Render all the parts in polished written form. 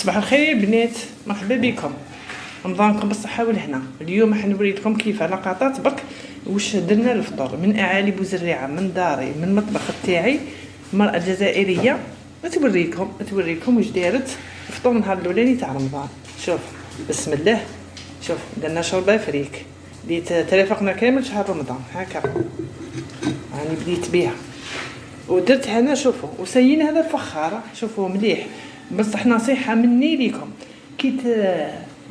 صباح الخير يا البنات، مرحبا بكم. رمضانكم بالصحه والهنا. اليوم حنوري لكم كيف على قطات برك واش درنا الفطور من اعالي بوزريعه، من داري، من المطبخ تاعي، المراه الجزائريه. نتوريكم واش دارت الفطور النهار الاولاني تاع رمضان. شوف بسم الله، شوف درنا شوربه فريك اللي ترافقنا كامل شهر رمضان. هكا راني بديت بها ودرت هنا. شوفوا وسينا هذا الفخار، شوفوا مليح. بصح نصيحه مني ليكم، كي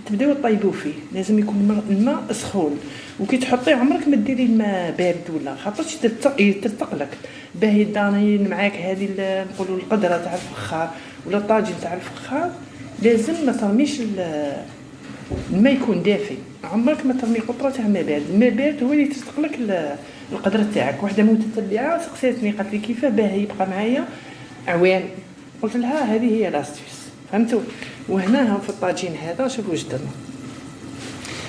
تبداو طيبوا فيه لازم يكون الماء سخون، وكي تحطيه عمرك ما ديري الماء بارد ولا خاطرش ترتق لك. باهي دانين معاك هذه نقولوا القدره تاع الفخار ولا الطاجين تاع الفخار، لازم ما ترميش الماء يكون دافي، عمرك ما ترمي قطره تاع ماء بارد. الماء بارد هو اللي ترتق لك القدره تاعك. وحده متتبعه سقساتني قالت لي كيفاه باهي يبقى معايا عوان، قلت لها هذه هي لاستيس، فهمتوا. وهنا في الطاجين هذا شوفوا واش درنا.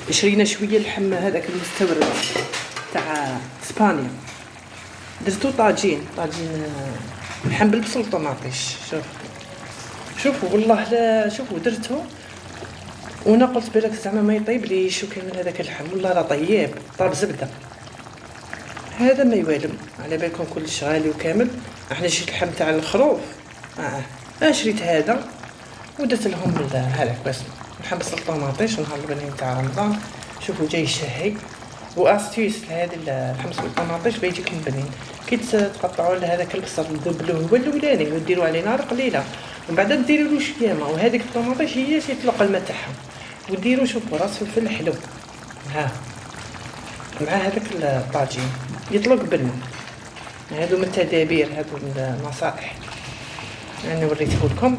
شرينا شويه اللحم هذاك المستورد تاع اسبانيا، درتو طاجين لحم بالبصل وطماطيش. شوفوا والله لا، شوفوا درتو وانا قلت بالك زعما ما يطيب ليش وكامل هذاك اللحم، والله لا طيب، طاب زبده. هذا ما يوالم، على بالكم كلش غالي وكامل. احنا شريت اللحم تاع الخروف، شريت هذا ودرت لهم هذاك بس لحم بصل طماطيش نهار الاولاني تاع رمضان. شوفوا جاي شهي واستيس لهذا اللحم بصل طماطيش بيجيكم بنين. كي تقطعوا هذاك البصل تذبلوه هو الاولاني وديروا عليه نار قليله، ومن بعد ديروا له شويه ماء، وهذيك الطماطيش هي تطلق الماء تاعها، وديروا شوفوا راس فلفل حلو مع هذاك الطاجين يطلق بالماء. هادو من التدابير، هادو من النصائح انا وريته لكم.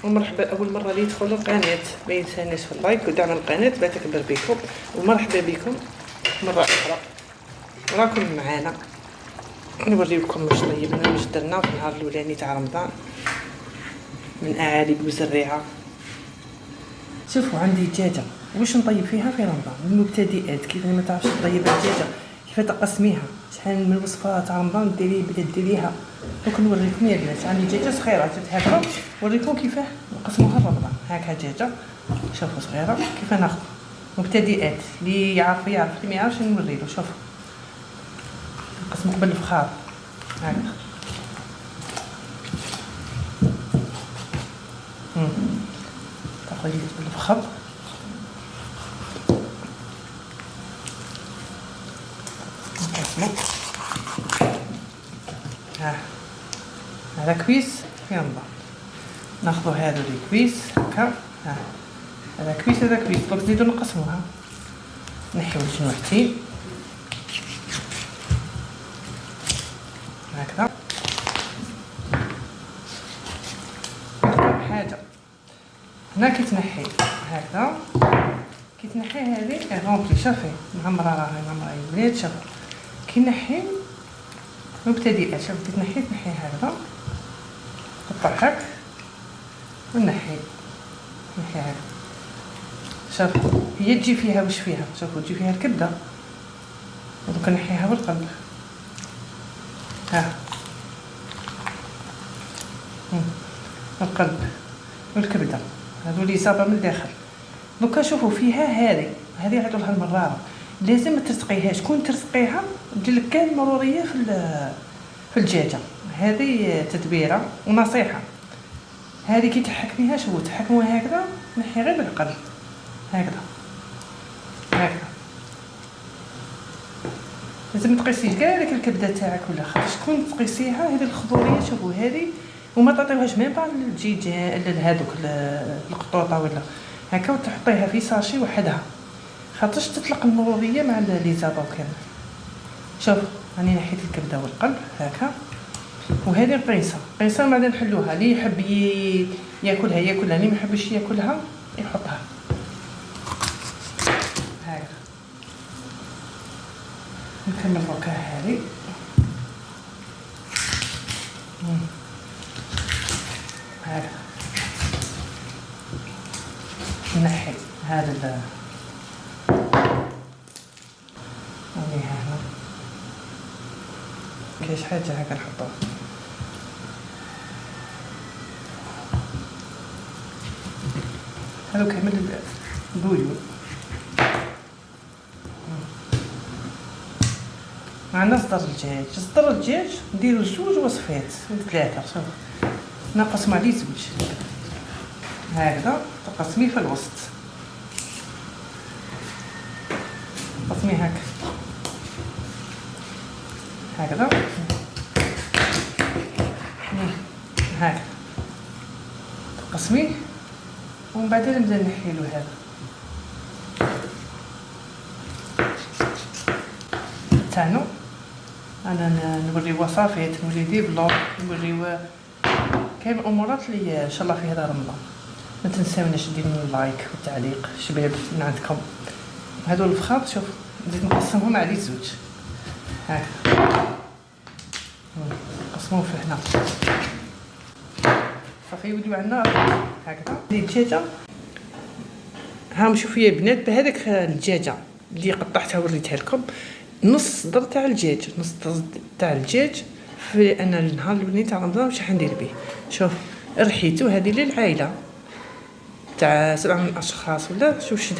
ومرحبا اول مره اللي يدخل القناه ما ينسانيش في اللايك ودعم القناه، لا تكبر بكم. ومرحبا بكم مره اخرى، راكم معانا. نوري لكم واش طيبنا واش درنا في النهار الاولاني تاع رمضان من اعالي بوزريعه. شوفوا عندي دجاجه، واش نطيب فيها في رمضان للمبتدئات. كيف ما تعرفش تطيب الدجاجه، كيف تقسميها، شحال من وصفه تاع رمضان ديريها. دوك نوريكم يا الناس. عندي دجاجه صغيره تتهكا، نوريكم كيفاه نقسموها رمضان. هاكا دجاجه شوفوا صغيره كيف ناخذ. مبتدئات اللي يعرف اللي ما يعرفش نوريله. شوفوا نقسمو بالفخار هاكا. تاخذي بالفخار هذا كويس في رمضان. ناخذ هذا الكويس هكا، هذا كويس هذا كويس. دوك نزيدو نقسموها، نحيو الجنوحتين هكذا. حاجه هنا كي تنحي هكذا، كي تنحي هذه غونبلي شوفي معمره، راهي معمره يا البنات. شوفوا كي نحي مبتدئه، شوف كي تنحي هكذا قطع هاك ونحي هكذا. شوفوا هي تجي فيها واش فيها، شوفوا تجي فيها الكبده، ودوك نحيها بالقلب القلب والكبده هذو لي صابه من الداخل. دوكا شوفوا فيها هذه عيطوا لها المراره، لازم ما ترتقيهاش. كون ترتقيها تجيلك كان مروريه في الدجاجه. هذه تدبيره ونصيحه. هذه كي تحكميها شوفوا تحكموها هكذا، نحي غير بالقلب هكذا. لازم تقيسي كاع ديك الكبده تاعك ولا خاطر تكون تقيسيها هذه الخضوريه. شوفوا هذه وما تعطيوهاش ميم با الدجاج هذوك القطوطه ولا هكا، وتحطيها في ساشي وحدها خاطرش تطلق المروريه مع لي زابا كامل. شوف راني نحيت الكبده والقلب هكا. وهذه قيصه بعد نحلوها. اللي يحب ياكلها اللي ما يحبش ياكلها يحطها هكا. نكمل دوكا هذه هكا. نحي هذا هنا كاش حاجه هكا نحطوها هذا كامل البويول. معنا صدر الدجاج نديرو 2 وصفات ولا 3. شوف نقسم عليه 2 هكذا، تقسميه في الوسط، قسميه هكذا هكذا تقسميه، ومن بعد نبدا نحيلو هذا تاعنا. انا نوريو وصفات، نوريو دي بلوك، نوريو كاين امورات اللي ان شاء الله في هذا رمضان. ما تنساوناش ديروا اللايك والتعليق شباب من عندكم. هادو الفخار شوف نزيد نقسمهم على 2 هكا، نقسموهم في هنا صافي يوليو عندنا هكذا. الدجاجه هاهم شوفوا يا بنات، بهذاك الدجاجه اللي قطعتها وريتها لكم، نص صدر تاع الدجاج، نص صدر تاع الدجاج في انا النهار الاولاني تاع رمضان واش حندير به. شوف رحيتو هذه للعائله تاع 7 اشخاص ولا شوف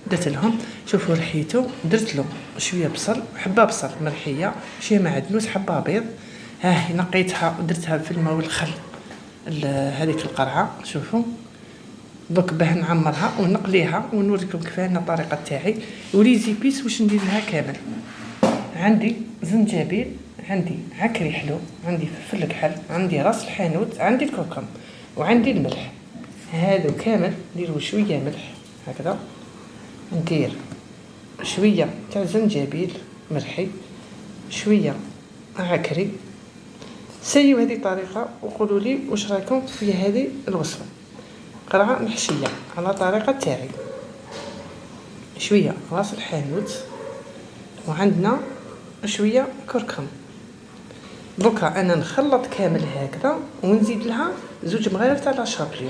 درت لهم. شوفوا رحيتو، درت له شويه بصل، حبه بصل مرحيه، شويه معدنوس، حبه بيض، ها نقيتها ودرتها في الماء والخل هذيك القرعه. شوفوا دوك باه نعمرها ونقليها ونوريكم كيف انا الطريقه تاعي. ولي زيبيس واش ندير لها كامل، عندي زنجبيل، عندي عكري حلو، عندي فلفل كحل، عندي راس الحانوت، عندي الكركم، وعندي الملح. هادو كامل نديرو شويه ملح هكذا، ندير شويه تاع زنجبيل مرحي، شويه عكري. سيو هذه الطريقه وقولوا لي واش رايكم في هذه الوصفه. قرعه محشيه على طريقه تاعي، شويه راس الحانوت، وعندنا شويه كركم. دوكا انا نخلط كامل هكذا ونزيد لها 2 مغارف تاع لاشابلي،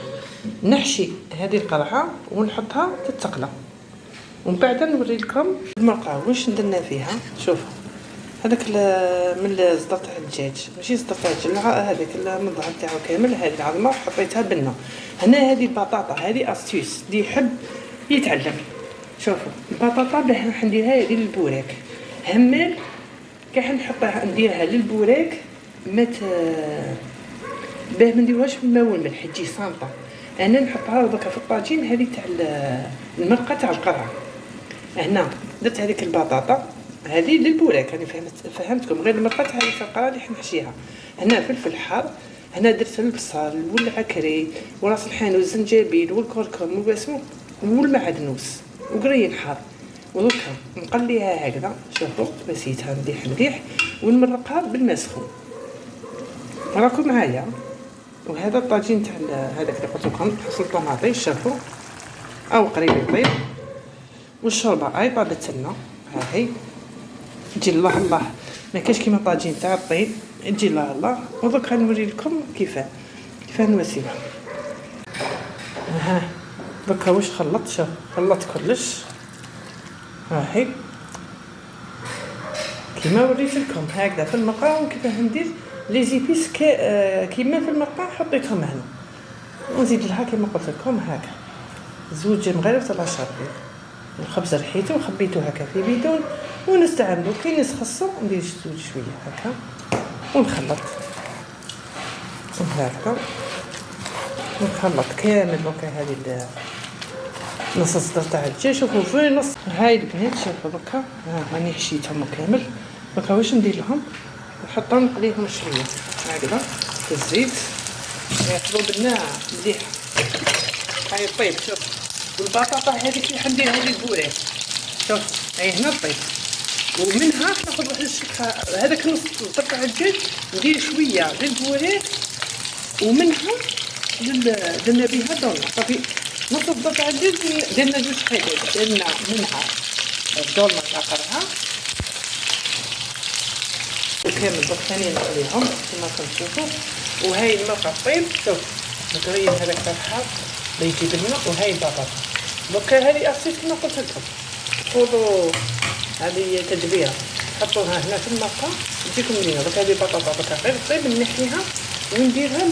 نحشي هذه القرعه ونحطها تتقلى، ومن بعد نوري لكم المرقه واش درنا فيها. شوفوا هذاك من الصدر تاع الدجاج، ماشي صدر تاع الدجاج، هذاك المضغ تاعو كامل، هذه العظمه حطيتها بنه. هنا هذه البطاطا، هذه استيوس اللي يحب يتعلم. شوفوا البطاطا باه نديرها هذه للبوراك، همال كاع نحطها نديرها للبوراك، باه ما نديروهاش في الماء والملح تجي صامطه. انا نحطها دوكا في الطاجين هذه تاع المرقه تاع القرعه. هنا درت هذيك البطاطا هذه للبوراك، انا فهمتكم، غير المرقه تاع هذيك القرعه اللي حنحشيها. هنا فلفل حار، هنا درت البصل والعكري وراس الحانوت والزنجبيل والكركم والبسمو والمعدنوس وقرين حار، ودوكا نقليها هكذا. شوفوا مسيتها مليح ونمرقها بالماء سخون. راكم معايا؟ وهذا الطاجين تاع هذاك اللي قلت لكم حصل الطماطيش، شوفوا او قريب يطيب، والشوربه اي طابت لنا هاهي تجي الله ما كاش كيما طاجين تاع الطيب، تجي الله. ودوكا نوري لكم كيفاه نواسيوها. ها دوكا واش خلطت، شوف خلطت كلش هاهي كيما وريت لكم هكذا في المرقه، وكيفاه ندير لي زيبيس كيما في المرقه حطيتهم هنا، ونزيد لها كيما قلت لكم هكا 2 مغارف تاع لاشابلي. الخبز رحيته وخبيته هكا في بيدون ونستعملو. كي نسخصو ندير شويه هكا ونخلط هكا، نخلط كامل. دوكا هذه نص صدر تاع الدجاج، شوفوا في نص هاي البنات. شوفوا دوكا راني حشيتهم كامل. دوكا واش ندير لهم، نحطهم نقليهم شويه هكذا في الزيت ياكلوا بالناع مليح. هاي طيب. شوف والبطاطا هذيك اللي حنديرها للبوراك، شوف هاي هنا طيب، ومنها ناخذ واحد الشكه هذاك نص صدر تاع الدجاج ندير شويه للبوراك، ومنها درنا بها دولة. صافي نص صدر تاع الدجاج درنا 2 حاجات، درنا منها الدولة تاع قرعه وكامل دوك ثاني نقليهم كما كنشوفوا. وهاي المرقه طيب، شوف الكريم هذاك تاع الحار اللي يجيب لنا، وهاي البطاطا. دوكا هذه اسيت كما قلت لكم، خذوا هذه تدبيره حطوها هنا في المرقه تجيكم مليانه. دوكا هذه البطاطا دوكا غير طيب نحيها ونديرها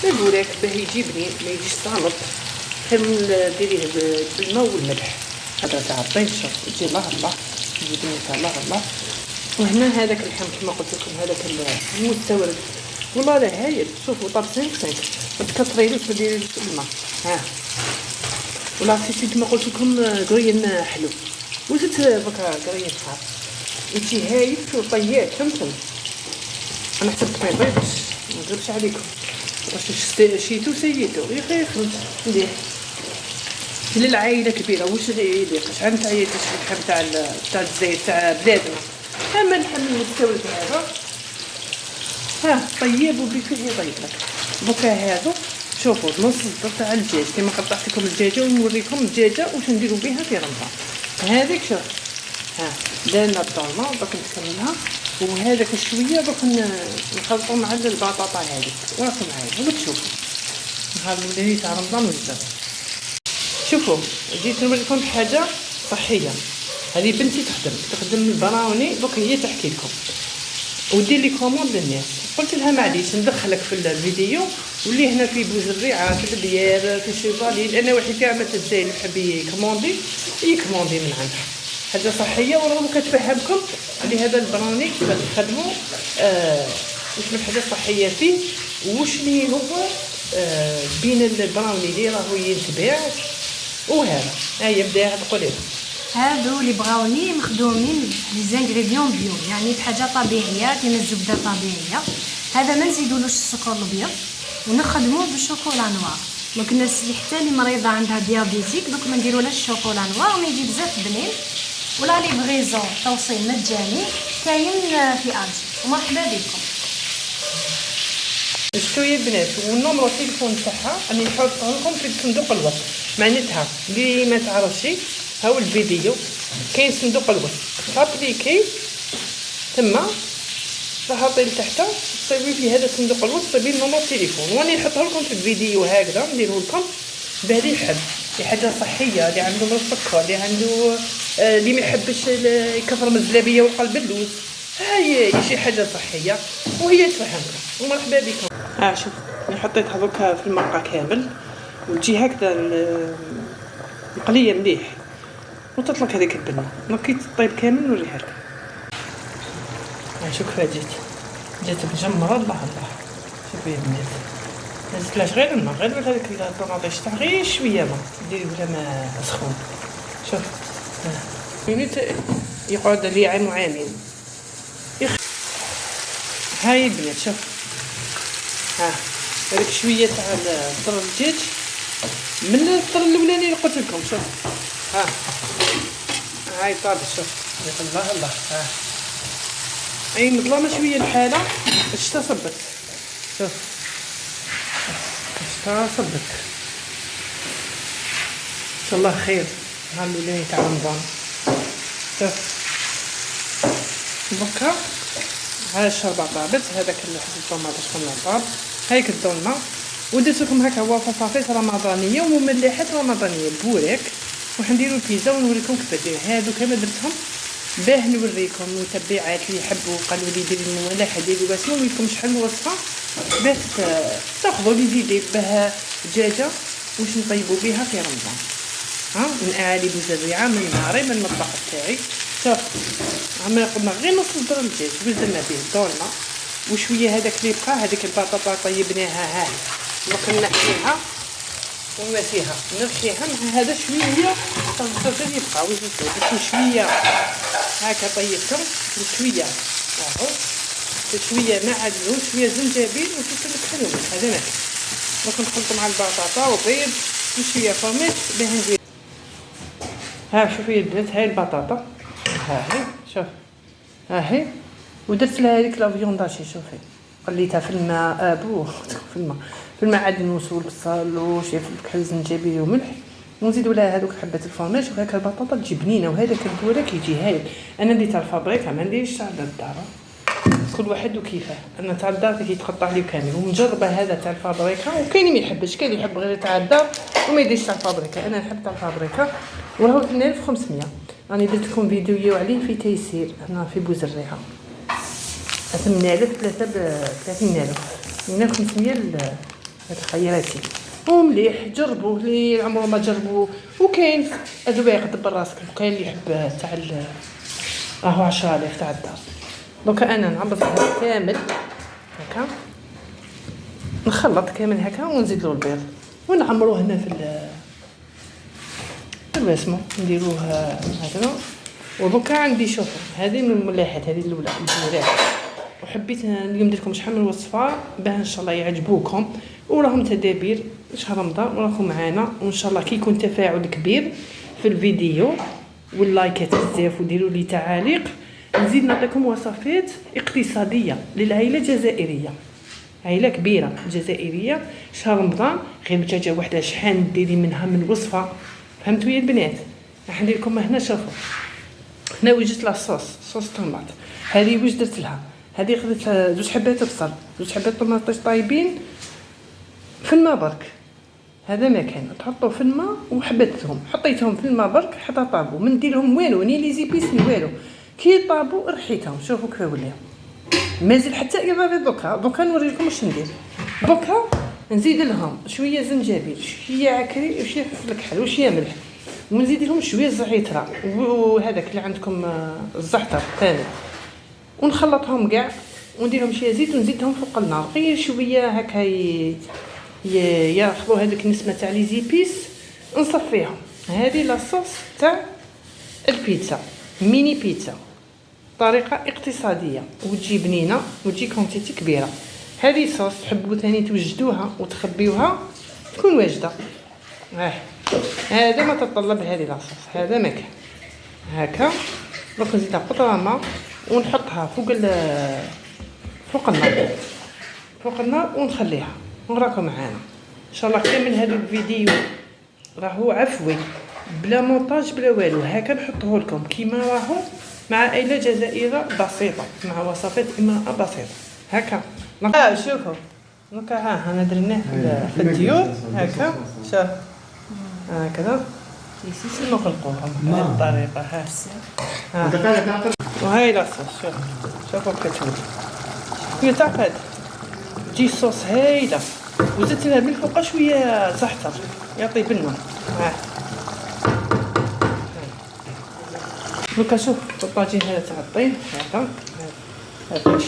البوراك باه يجي بنين ما يجيش صامت، خير من ديريه بالماء والملح. هذا تاع الطيب شوف تجي الله الله، تجي بنين تاع الله الله. وهنا هذاك اللحم كما قلت لكم هذاك المستورد والله لا هايل. شوفوا طاب 5 ما تكثريلوش ما ديريلوش الماء. ها ولا عرفتي كما قلت لكم قرين حلو وزدت بكا قرين حار يجي هايل. شوف طيات فهمتم. انا حسبت ما يبيضش ما نكذبش عليكم، واش شيتو سيتو يا خير خرج ندير للعائله كبيره. واش يليق شحال نتا عيطت في اللحم تاع الزيت تاع بلادنا. اما اللحم المستورد هذا ها طيب وبكل يطيب لك بكا هذا. شوفوا نص الصدر تاع الدجاج كما قطعت لكم الدجاجه ونوريكم الدجاجه واش نديروا بها في رمضان. هذيك شوف ها درنا الضلمه دوك نكملها، وهذاك شويه دوك نخلطوا مع البطاطا هذيك وراكم معايا وتشوفوا نهار الاولاني تاع رمضان والزبط. شوفوا جيت نوريكم حاجه صحيه. هذه بنتي تخدم البراوني دوك هي تحكي لكم ودير لي كوموند للناس. قلت لها معليش ندخلك في الفيديو واللي هنا في بوزريعه في البيار في شيفالي، لان واحد كاع ما تجي اللي يحب يكوموندي من عندها حاجه صحيه. ورغم كتفهمكم على هذا البراوني كيف تخدموا واش من حاجه صحيه فيه واش اللي هو بين البراوني اللي راهو يتباع وهذا. هيا بداها تقولي هادو لي براوني مخدومين لي زانغريديون بيو، يعني بحاجه طبيعيه كيما الزبده طبيعيه. هذا ما نزيدولوش السكر الابيض ونخدموه بالشوكولا نوار. دونك الناس اللي حتى اللي مريضه عندها ديابيتيك دوك ما نديرولهاش الشوكولا نوار وما يجي بزاف بنين. ولا لي بغيزون توصيل مجاني كاين في الجي. ومرحبا بكم. شويه البنات والنمره التليفون تاعها راني نحطها لكم في صندوق الوصف. معناتها اللي ما تعرفش هاو الفيديو كاين صندوق الوصف ابليكي تما حاطين لتحت تصيبوا في هذا صندوق الوصف بين نمر التليفون واني نحطها لكم في الفيديو هكذا نديره لكم بالي يحب شي حاجه صحيه اللي عنده السكر اللي عنده اللي ما يحبش يكثر من الزلابيه وقلب اللوز. هاي شي حاجه صحيه وهي تفهمكم. ومرحبا بكم. شوف انا حطيتها دوكا في المرقه كامل وتجي هكذا مقليه مليح وتطلق هذيك البنه نقيت الطيب كامل نوريها لكم. شوف كيف جات مجمره الله الله. شوفوا يا بنات ما نزيدلهاش غير الماء غير هذيك الطوماطيش تاع غير شويه ما ديري بلا ما سخون. شوف مينوت يقعد لي عام وعامين. هاي البنات شوف هذيك شويه تاع الطر الدجاج من الطر الاولاني اللي قلت لكم. شوف هاي طابت. شوف الله الله اي مظلمه شويه الحاله الشتا صبت. شوف الشتا صبت ان شاء الله خير نهار الاولاني تاع رمضان. شوف بكا هاي الشربه طابت. هذاك حسب الطوماطيش كنا طاب هايك الظلمه ودرت لكم هكا وصفات رمضانيه ومملحات رمضانيه بوراك. وحنديروا البيتزا ونوريكم كيف دير. هادو كما درتهم باه نوريكم متبعات اللي يحبوا قالوا لي ديري المملحه ديري باسمو نوريكم شحال من وصفه باه تاخذوا لي زيدي بها دجاجه واش نطيبوا بها في رمضان. من اعالي بوزريعه من ناري من المطبخ تاعي. شوف عمرنا قلنا غير نص صدر الدجاج وزدنا به الدولمه وشويه هذاك اللي بقى هذيك البطاطا طيبناها وكنحيها ونسيها نرخيها مع هذا شويه الصوص اللي يبقى وزيدو شويه هكا طيبتهم شويه اهو شويه مع اللوز شويه زنجبيل وفلفل حلو. هذا ماك دوك نخلطو مع البطاطا وبيض وشويه فورميت باه ندير. شوفوا يا البنات هاي البطاطا هاهي شوف هاهي ودرت لها هذيك لا فيونداشي. شوفي قليتها في الماء في المعدن والبصل وشويه فلفل زنجبيل وملح ونزيدوا لها هذوك حبه الفرماج وهكا البطاطا تجي بنينه. وهذاك البوراك يجي هايل. انا ندير تاع الفابريكا ما نديرش تاع الدار كل واحد وكيفاه. انا تاع الدار كيتقطع لي كامل ومجربه هذا تاع الفابريكا وكاين ما يحبش كاين يحب غير تاع الدار وما يديرش تاع الفابريكا. انا نحب تاع الفابريكا وراهو 2500. راني درت لكم فيديو عليه في تيسير هنا في بوزريعه 8000 3 ب 30000 من 500 هذا خيراتي ومليح. جربوه اللي عمره ما جربوه، وكاين هذا باغي يقدر راسك، وكاين اللي يحب تاع راهو 10000 تاع الدار. دوكا انا نعبز هذا كامل هكا، نخلط كامل هكا ونزيد له البيض ونعمروه هنا في الواسمو، نديروه هكذا. ودوكا عندي شوفوا هذه من الملاحات، هذه الاولى البوراك، وحبيت اليوم ندير لكم شحال من وصفه باه ان شاء الله يعجبوكم. وراهم تدابير شهر رمضان وراكم معانا، وان شاء الله كي يكون تفاعل كبير في الفيديو واللايكات بزاف وديروا لي تعاليق، نزيد نعطيكم وصفات اقتصاديه للعائله الجزائريه، عائله كبيره جزائريه. شهر رمضان غير دجاجه وحده شحال ديري منها من وصفه، فهمتوا يا البنات؟ راح ندير لكم هنا. شوفوا هنا وجدت لاصوص صوص طوماط، هذه واش درت لها؟ هذه خديت 2 حبات بصل، 2 حبات طوماطيش طايبين في الماء برك، هذا ما كان تحطوا في الماء وحبتهم حطيتهم في الماء برك حتى طابوا، ما نديرهم والو ني لي زيبيس ني والو، كي طابوا رحيتهم. شوفوا كيف ولاو مازال حتى اضافه. دوكا نوريكم واش ندير. دوكا نزيد لهم شويه زنجبيل، شويه عكري، وشويه فلفل كحل، وشويه ملح، ونزيد لهم شويه زعتره وهذاك اللي عندكم الزعتر ثاني، ونخلطهم كاع وندير لهم شويه زيت ونزيدهم فوق النار غير شويه هكا ياخذوا هذيك النسمه تاع لي زيبيس، نصفيهم. هذه لاصوص تاع البيتزا، ميني بيتزا، طريقه اقتصاديه وتجي بنينه وتجي كونتيتي كبيره. هذه صوص تحبوا ثاني توجدوها وتخبيوها تكون واجده. هذا ما تتطلب هذه لاصوص، هذا ما كان هكا. دونك نزيدها قطره ماء ونحطها فوق النار ونخليها وراكم معانا ان شاء الله. كامل هذا الفيديو راهو عفوي بلا مونتاج بلا والو، هكا نحطه لكم كيما راهو مع عائله جزائريه بسيطه، مع وصفات امراه بسيطه هكا. شوفوا دونك انا درناه في الديور هكا، شوف هكذا نخلقوهم بهذه الطريقه. وهاي لاصوص شوفوا كتولي هي تعقد، تجي الصوص هايله، وزدت لها من فوق شويه زعتر يطيب لنا. دوكا شوف الطاجين هذا تاع الطين هكا، هذا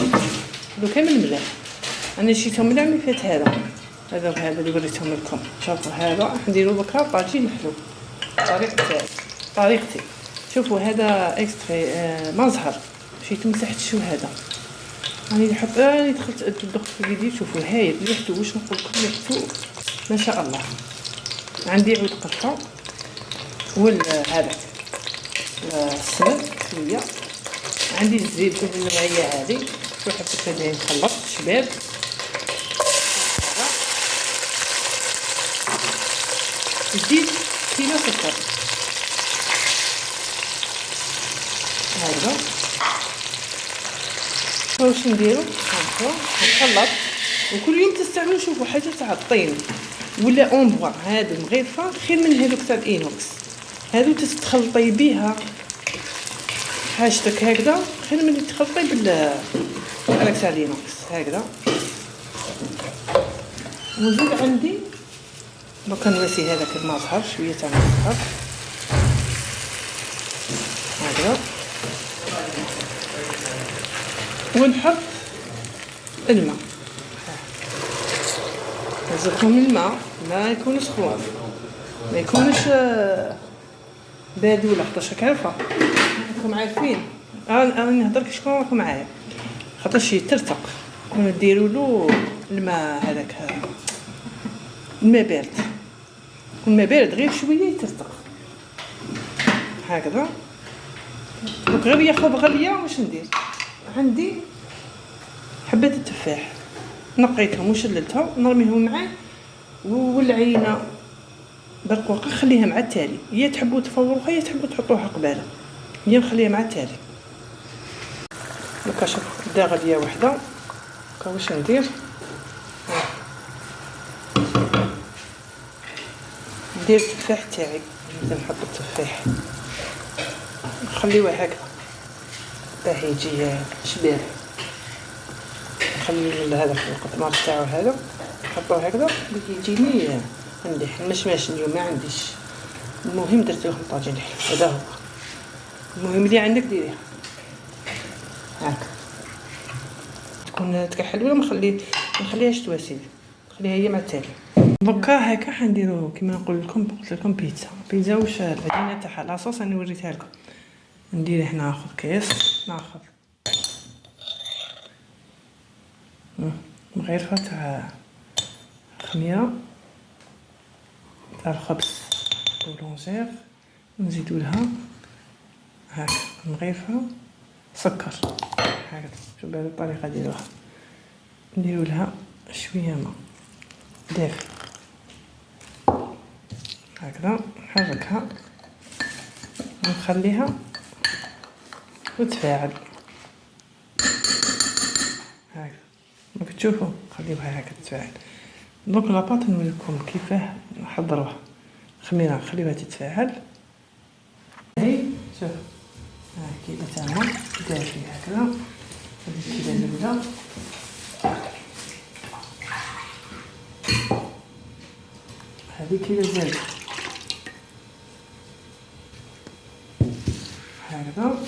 دو كامل ملاح، انا شيتهم ملاح من فات هذا اللي وريتهم لكم. شوفوا هذا نديرو دوكا طاجين محلو طريقتي. شوفوا هذا اكستري مزهر شيت مسحت شو هذا، راني نحط راني دخلت في الفيديو. شوفوا هايل ريحته، واش نقول لكم ريحته ما شاء الله. عندي عود قرفه هذا السمن شويه، عندي الزيت في النوعيه هذه، شويه حطيت هذه نخلط شباب. زيد كيلو سكر هذا. واش نديرو هكا نخلط، وكل يوم تستعملوا. شوفوا حاجه تاع الطين ولا اونبوا هادو مغيفه خير من هذوك تاع الانوكس، هادو تتخلطي بها حاجتك هكذا خير من اللي تخلطي هذاك تاع الانوكس هكذا. وزيد عندي دوكا نواسي هذاك المزهر شويه تاع المزهر هكذا، ونحط الماء. نزيدهم الماء ما يكونش سخون، ما يكونش بارد ولا خاطرش عارفه راكم عارفين. انا نهضر كي شكون راكم معايا، خاطرش يترتق نديروا له الماء هذاك الماء بارد، الماء بارد غير شويه يترتق هكذا. دونك غير ياخذ غليه. واش ندير؟ عندي حبات التفاح نقيتهم وشللتهم نرميهم معاه، والعينه برقوقه خليها مع التالي، يا تحبوا تفوروها يا تحبوا تحطوها قباله، هي نخليها مع التالي. دوكا شوف دا غليه وحده. دوكا واش ندير؟ ندير التفاح تاعي، نبدا نحط التفاح نخليوه هكذا باه يجي شباب. نخلي هذا القطماط تاعو هذا نحطوه هكذا باش يجيني مليح. المشماش اليوم ما عنديش، المهم درت لهم طاجين حلو. هذا هو المهم اللي عندك ديريها هاك تكون تكحل ولا ما نخليهاش تواسيل، نخليها هي مع التالي. دوكا هكا حنديرو كيما نقول لكم، قلت لكم بيتزا واش العجينه تاعها لاصوص انا وريتها لكم. ندير هنا ناخذ كيس، ناخذ مغرفه تاع خميره تاع الخبز بولونجير، نزيدو لها هاك مغرفه سكر هكذا. شوف بهذه الطريقه ديروها، نديرو لها شويه ماء دافي هكذا، نحركها ونخليها وتفاعل هكذا. ما كتشوفوا خليوها هكا تتفاعل. دونك لاباط نوريكم كيفاه نحضروها. خميره نخليوها تتفاعل. هاي شوف كيلو تاع ماء دافي هكذا، هذه كيلو زبده، هذه كيلو زيت هكذا.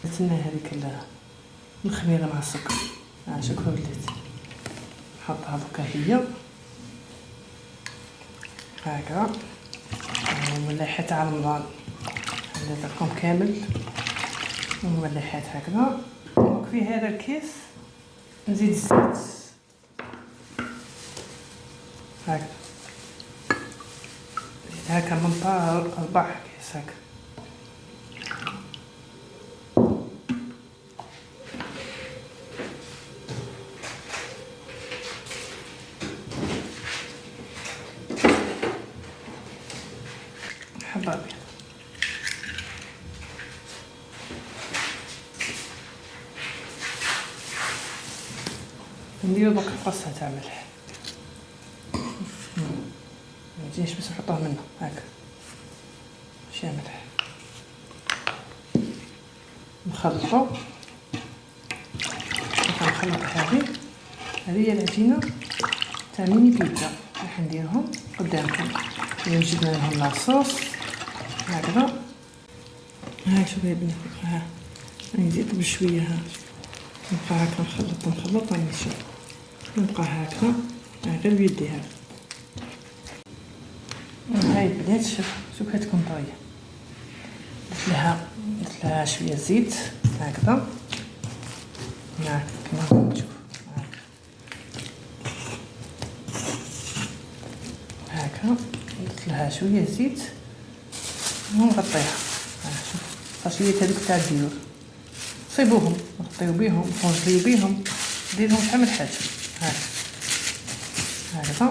نتسنى هذيك الخميره مع السكر. شكرا وليت نحطها دوكا هي هكذا. مليحات تاع رمضان عندكم كامل مليحات هكذا. وفي هذا الكيس نزيد الزيت هكذا، هكا من طار 4 كيس هكا. حبة أبيض نديرو دوك القصة تاع ملح، ميجيش بس نحطوه منه هكا شوية ملح، نخلطو. نخلط هذه هي العجينة تاع ميني بيتزا. راح نديرهم قدامكم، جبنا لهم لاصوص هكذا. ها شوف يا بنات، ها نزيد بشويه، ها نبقى هكا نخلط نشوف، نبقى هكا غير بيدي هكا. هاي البنات شوف كتكون طريه. درت لها شويه زيت هكذا، هاك كما تشوف هكا. درت لها شويه زيت ونغطيها. شوف فاشيات هذوك تاع الديور صيبوهم نغطيو بيهم ونغطيو بيهم، نديرهم شحال من حاجه هكذا.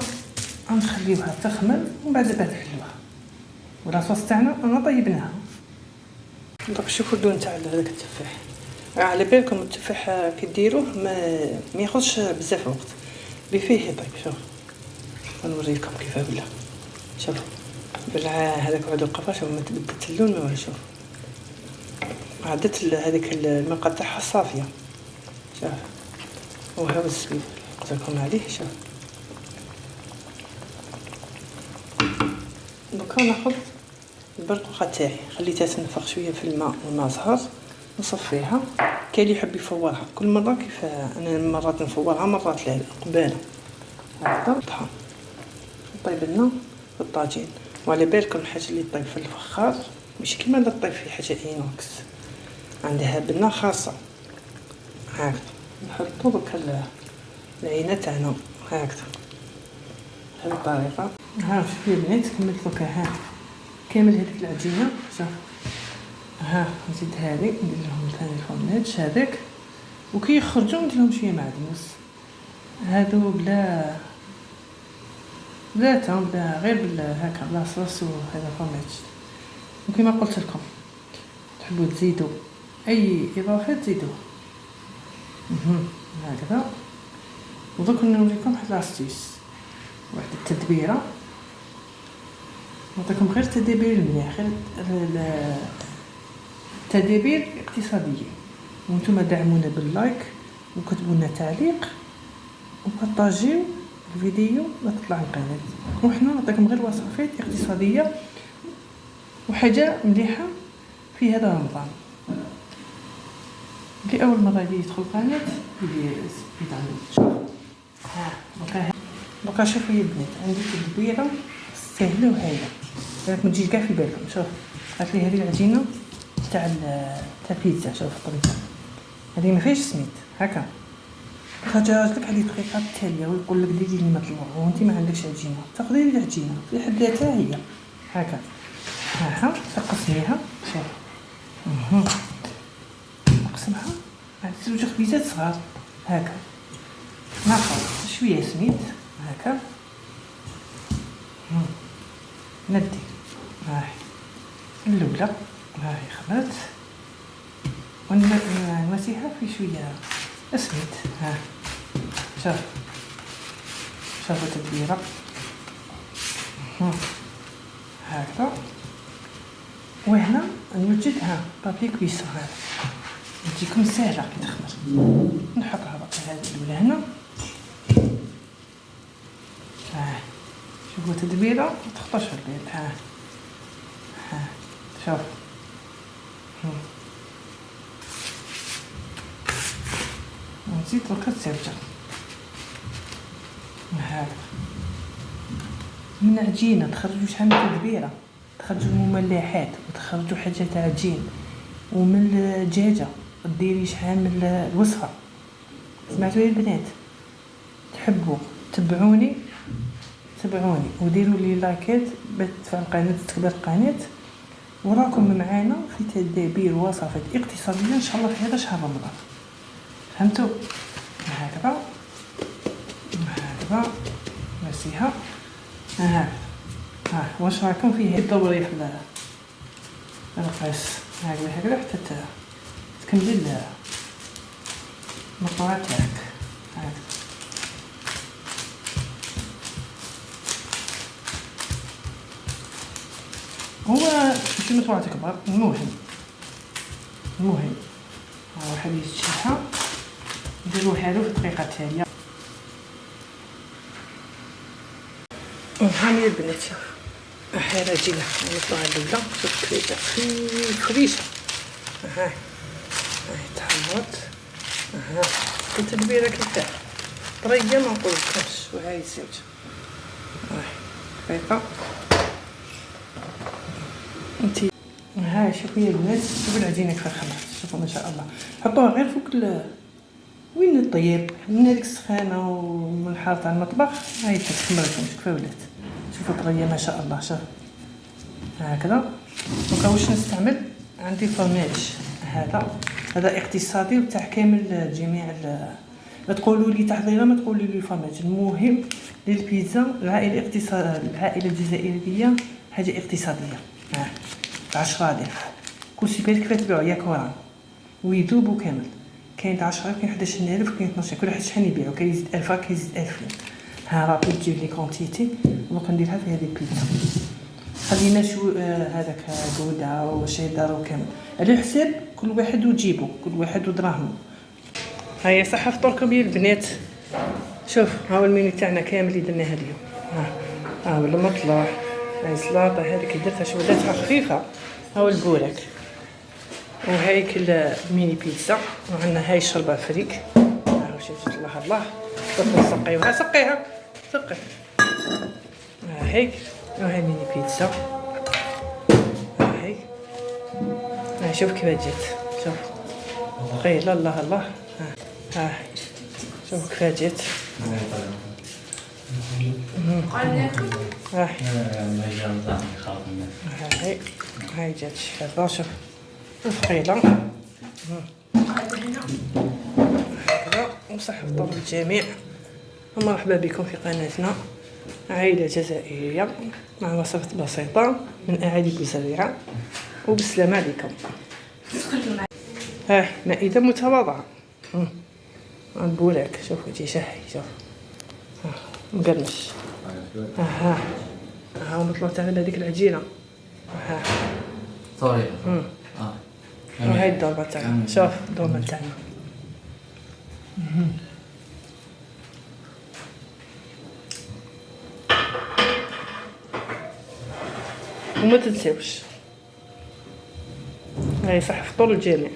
نخليوها تخمل ومن بعد نحلوها. واللاصوص تاعنا انا طيبناها. دونك شوفوا اللون تاع هذاك التفاح. على بالكم التفاح كي ديروه ما ياخذش بزاف وقت بفيه يطيب. شوف نوريكم كيف ولا. شوفوا بلع هذاك عود القفاش وما تبدلت اللون ما. شوف عدت هذيك الملقه تاعها صافيه. شوف وها الزبيب قلت لكم عليه. شوف دوكا ناخذ البرقوقه تاعي، خليتها تنفخ شويه في الماء والماء زهر، نصفيها. كاين اللي يحب يفورها كل مره، كيف انا مرات نفورها مرات لا قباله هكذا. طيب لنا في الطاجين. وعلى بالكم الحاجه اللي طيب في الفخار مش كيما اللي طيب في حاجه اينوكس، عندها بنه خاصه هكذا. نحطو دوكا العينه تاعنا هكذا بهذه الطريقه. ها شوفي البنات كملت دوكا ها كامل هذيك العجينه. شوف ها نزيد هذه ندير لهم ثاني الفرماج هذاك، وكي يخرجوا ندير لهم شويه معدنوس هادو بلا غير هكا بلا صوص وهذا فرماج. وكما قلت لكم تحبوا تزيدوا اي اضافات زيدوها هكذا. ودوك نوريكم واحد لاستيس، واحد التدبيره نعطيكم غير تدابير المليح، غير تدابير اقتصاديه. وانتم دعمونا باللايك وكتبوا لنا تعليق وبارطاجيو الفيديو لا تطلع القناه، وحنا نعطيكم غير وصفات اقتصاديه وحاجه مليحه في هذا رمضان. اللي اول مره يدخل القناه يدعم. شوف دوكا شوفوا يا البنات، عندي تدبيره سهله وهايله راك ما تجيش كاع في بالكم. شوف قالت لي هذه العجينه تاع البيتزا. شوف الطريقه هذه ما فيهاش سميد هكا، خرجت لك هذه الطريقه التاليه ويقول لك ديري لي مطلوع وانت ما عندكش عجينه، تاخذي لي العجينه في حد ذاتها هي هكا، ها تقسميها. شوف نقسمها على زوج خبيزات صغار هكا، ناخذ شويه سميد هكا ندي هاي الاولى هاي خبرت ونمسيها في شويه سميد. ها شوف التدبيره هكذا. وهنا نوجدها بابي كويسون هذا تجيكم سهله كي تخمر. نحطها بقى هذه الاولى هنا. شوفوا التدبيره ما تخطرش في البال. شوف نزيد درك الزبده هكذا من عجينه تخرجوا شحال من تدبيره، تخرجوا المملحات وتخرجوا حاجه تاع عجين، ومن الدجاجه ديري شحال من الوصفه. سمعتوا يا البنات؟ تحبوا تبعوني وديروا لي لايكات باش تفعل القناه تكبر القناه، وراكم معانا في تدابير وصفات اقتصاديه ان شاء الله في هذا شهر رمضان. فهمتوا؟ هكذا نسيها هكذا. واش راكم فيه دوري في القيس هكذا حتى تكملي المقطوعه تاعك هكذا. هو ماشي مقطوعه تكبر، المهم واحد يشيحها نديرو حالو في الطريقه التاليه. هاني البنات هاي العجينه نطلع الاولى. شوف كريته خريشه هاي تحمرت التدبيره كيفاه طريه ما نقولكش. وهاي الزوج دقيقه انتي هاي. شوفوا يا البنات شوفوا العجينه كيف خمرت. شوفوا ما شاء الله حطوها غير فوق وين الطيب من هذيك السخانه ومن الحار تاع المطبخ. هاي تخمرت كيف ولات. شوفوا طريه ما شاء الله. شوف هكذا. دونك واش نستعمل؟ عندي فرماج هذا اقتصادي وتاع كامل جميع ما تقولوا لي تحضيره، ما تقولوا لي فرماج. المهم للبيتزا العائله الجزائريه حاجه اقتصاديه. 10,000 كل سوبر كيف تبيعوا يا كوران ويذوبوا كامل. كاين 10,000 كاين 11,000 كاين 12,000 كل واحد شحال يبيعوا. كاين يزيد 1000 كاين يزيد 2000. رابي تجيب لي كونتيتي دونك نديرها في هذه البيتزا. خلينا شو هذاك غودا وشيدر وكامل على حساب كل واحد وجيبو كل واحد ودراهمو. هيا صحه فطوركم يا البنات. شوف ها هو المينو تاعنا كامل اللي درناه اليوم. ها هو المطلع، هاي السلطه هذيك درتها شولاتها خفيفه، ها هو البورك، وهيك الميني بيتزا، وعندنا هاي الشربه فريك. ها هو شوف الله سقيوها سقي هيك. وهاي ميني بيتزا هيك. شوف كيف جات. شوف قيل الله شوف كيف جات. هاي جات شحال. شوف ثقيله هكذا. وصح فطور الجميع ومرحبا بكم في قناتنا عائله جزائريه مع وصفات بسيطه من اعالي بوزريعه، وبالسلامه عليكم. مائده متواضعه. البوراك شوف يجي شهي. شوف مقرمش. ها مطلوب تاعنا هذيك العجينه. طريقه وهاي الدوربه تاعنا. شوف الدوربه تاعنا. وما تنساوش هاي صح فطور الجميع.